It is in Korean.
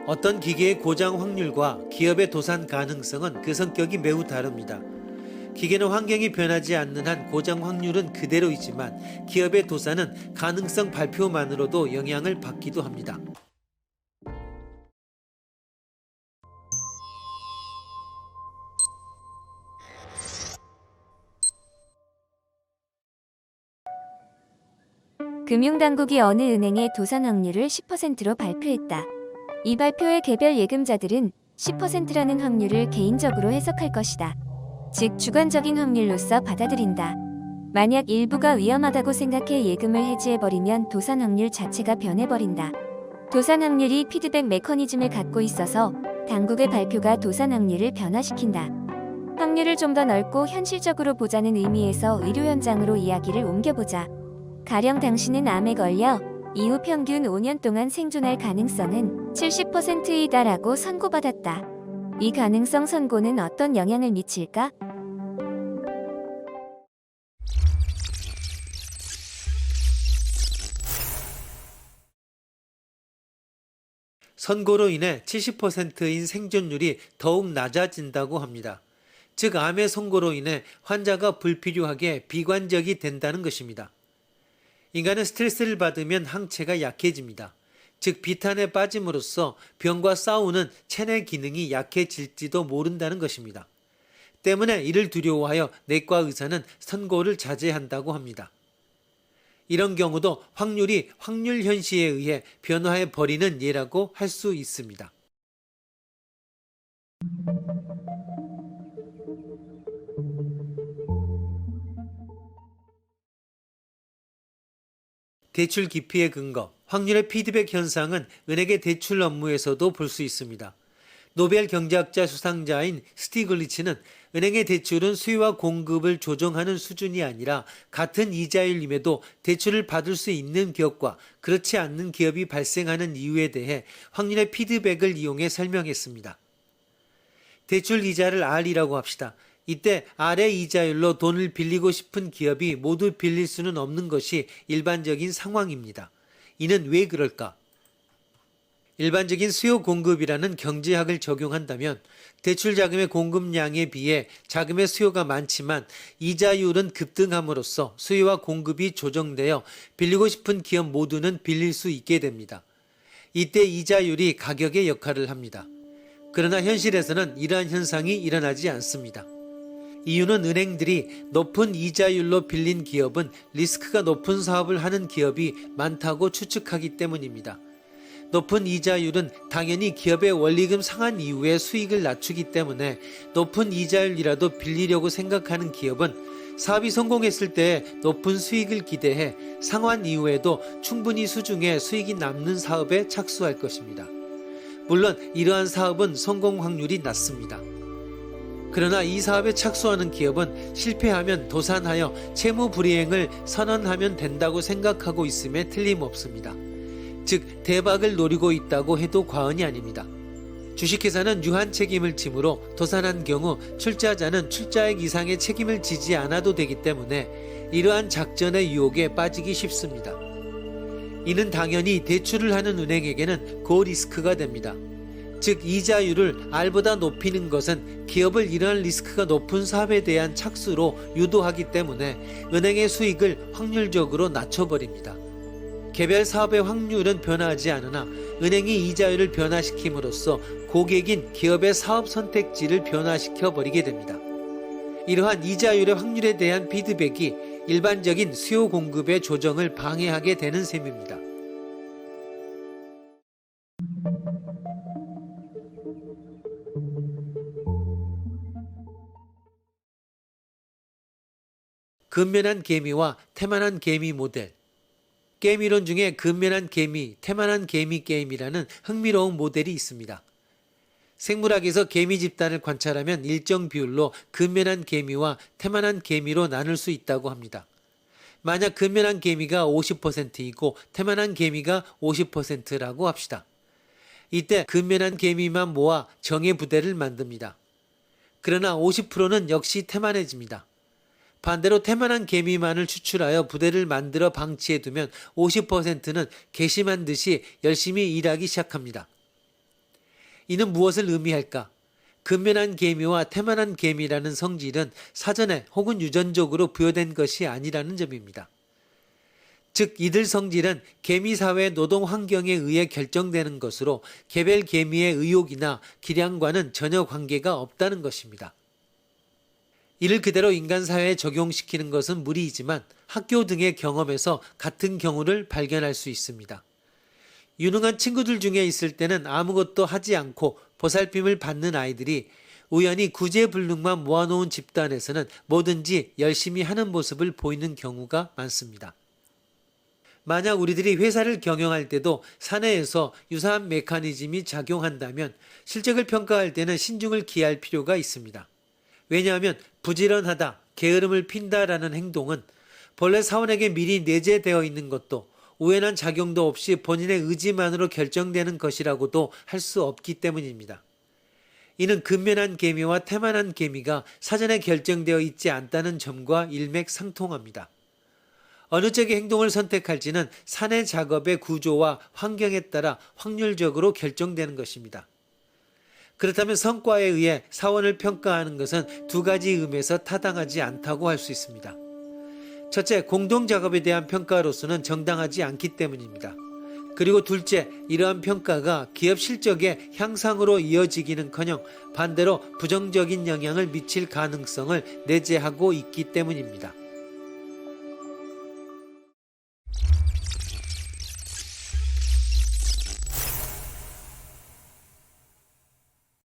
어떤 기계의 고장 확률과 기업의 도산 가능성은 그 성격이 매우 다릅니다. 기계는 환경이 변하지 않는 한 고장 확률은 그대로이지만 기업의 도산은 가능성 발표만으로도 영향을 받기도 합니다. 금융당국이 어느 은행의 도산 확률을 10%로 발표했다. 이 발표의 개별 예금자들은 10%라는 확률을 개인적으로 해석할 것이다. 즉 주관적인 확률로서 받아들인다. 만약 일부가 위험하다고 생각해 예금을 해지해버리면 도산 확률 자체가 변해버린다. 도산 확률이 피드백 메커니즘을 갖고 있어서 당국의 발표가 도산 확률을 변화시킨다. 확률을 좀 더 넓고 현실적으로 보자는 의미에서 의료 현장으로 이야기를 옮겨보자. 가령 당신은 암에 걸려 이후 평균 5년 동안 생존할 가능성은 70%이다라고 선고받았다. 이 가능성 선고는 어떤 영향을 미칠까? 선고로 인해 70%인 생존율이 더욱 낮아진다고 합니다. 즉 암의 선고로 인해 환자가 불필요하게 비관적이 된다는 것입니다. 인간은 스트레스를 받으면 항체가 약해집니다. 즉 비탄에 빠짐으로써 병과 싸우는 체내 기능이 약해질지도 모른다는 것입니다. 때문에 이를 두려워하여 내과 의사는 선고를 자제한다고 합니다. 이런 경우도 확률이 확률 현시에 의해 변화해 버리는 예라고 할 수 있습니다. 대출 기피의 근거, 확률의 피드백 현상은 은행의 대출 업무에서도 볼 수 있습니다. 노벨 경제학자 수상자인 스티글리츠는 은행의 대출은 수요와 공급을 조정하는 수준이 아니라 같은 이자율임에도 대출을 받을 수 있는 기업과 그렇지 않는 기업이 발생하는 이유에 대해 확률의 피드백을 이용해 설명했습니다. 대출 이자를 R이라고 합시다. 이때 R의 이자율로 돈을 빌리고 싶은 기업이 모두 빌릴 수는 없는 것이 일반적인 상황입니다. 이는 왜 그럴까? 일반적인 수요 공급이라는 경제학을 적용한다면 대출 자금의 공급량에 비해 자금의 수요가 많지만 이자율은 급등함으로써 수요와 공급이 조정되어 빌리고 싶은 기업 모두는 빌릴 수 있게 됩니다. 이때 이자율이 가격의 역할을 합니다. 그러나 현실에서는 이러한 현상이 일어나지 않습니다. 이유는 은행들이 높은 이자율로 빌린 기업은 리스크가 높은 사업을 하는 기업이 많다고 추측하기 때문입니다. 높은 이자율은 당연히 기업의 원리금 상한 이후에 수익을 낮추기 때문에 높은 이자율이라도 빌리려고 생각하는 기업은 사업이 성공했을 때 높은 수익을 기대해 상환 이후에도 충분히 수중에 수익이 남는 사업에 착수할 것입니다. 물론 이러한 사업은 성공 확률이 낮습니다. 그러나 이 사업에 착수하는 기업은 실패하면 도산하여 채무 불이행을 선언하면 된다고 생각하고 있음에 틀림없습니다. 즉 대박을 노리고 있다고 해도 과언이 아닙니다. 주식회사는 유한 책임을 지므로 도산한 경우 출자자는 출자액 이상의 책임을 지지 않아도 되기 때문에 이러한 작전의 유혹에 빠지기 쉽습니다. 이는 당연히 대출을 하는 은행에게는 고리스크가 됩니다. 즉 이자율을 R보다 높이는 것은 기업을 이러한 리스크가 높은 사업에 대한 착수로 유도하기 때문에 은행의 수익을 확률적으로 낮춰버립니다. 개별 사업의 확률은 변화하지 않으나 은행이 이자율을 변화시킴으로써 고객인 기업의 사업 선택지를 변화시켜 버리게 됩니다. 이러한 이자율의 확률에 대한 피드백이 일반적인 수요 공급의 조정을 방해하게 되는 셈입니다. 근면한 개미와 태만한 개미 모델. 게임 이론 중에 근면한 개미, 태만한 개미 게임이라는 흥미로운 모델이 있습니다. 생물학에서 개미 집단을 관찰하면 일정 비율로 근면한 개미와 태만한 개미로 나눌 수 있다고 합니다. 만약 근면한 개미가 50%이고 태만한 개미가 50%라고 합시다. 이때 근면한 개미만 모아 정예 부대를 만듭니다. 그러나 50%는 역시 태만해집니다. 반대로 태만한 개미만을 추출하여 부대를 만들어 방치해두면 50%는 괘씸한 듯이 열심히 일하기 시작합니다. 이는 무엇을 의미할까? 근면한 개미와 태만한 개미라는 성질은 사전에 혹은 유전적으로 부여된 것이 아니라는 점입니다. 즉 이들 성질은 개미 사회 노동 환경에 의해 결정되는 것으로 개별 개미의 의욕이나 기량과는 전혀 관계가 없다는 것입니다. 이를 그대로 인간 사회에 적용시키는 것은 무리이지만 학교 등의 경험에서 같은 경우를 발견할 수 있습니다. 유능한 친구들 중에 있을 때는 아무것도 하지 않고 보살핌을 받는 아이들이 우연히 구제불능만 모아놓은 집단에서는 뭐든지 열심히 하는 모습을 보이는 경우가 많습니다. 만약 우리들이 회사를 경영할 때도 사내에서 유사한 메커니즘이 작용한다면 실적을 평가할 때는 신중을 기할 필요가 있습니다. 왜냐하면 부지런하다, 게으름을 핀다라는 행동은 본래 사원에게 미리 내재되어 있는 것도 우연한 작용도 없이 본인의 의지만으로 결정되는 것이라고도 할 수 없기 때문입니다. 이는 근면한 개미와 태만한 개미가 사전에 결정되어 있지 않다는 점과 일맥상통합니다. 어느 쪽의 행동을 선택할지는 사내 작업의 구조와 환경에 따라 확률적으로 결정되는 것입니다. 그렇다면 성과에 의해 사원을 평가하는 것은 두 가지 의미에서 타당하지 않다고 할 수 있습니다. 첫째, 공동작업에 대한 평가로서는 정당하지 않기 때문입니다. 그리고 둘째, 이러한 평가가 기업 실적의 향상으로 이어지기는커녕 반대로 부정적인 영향을 미칠 가능성을 내재하고 있기 때문입니다.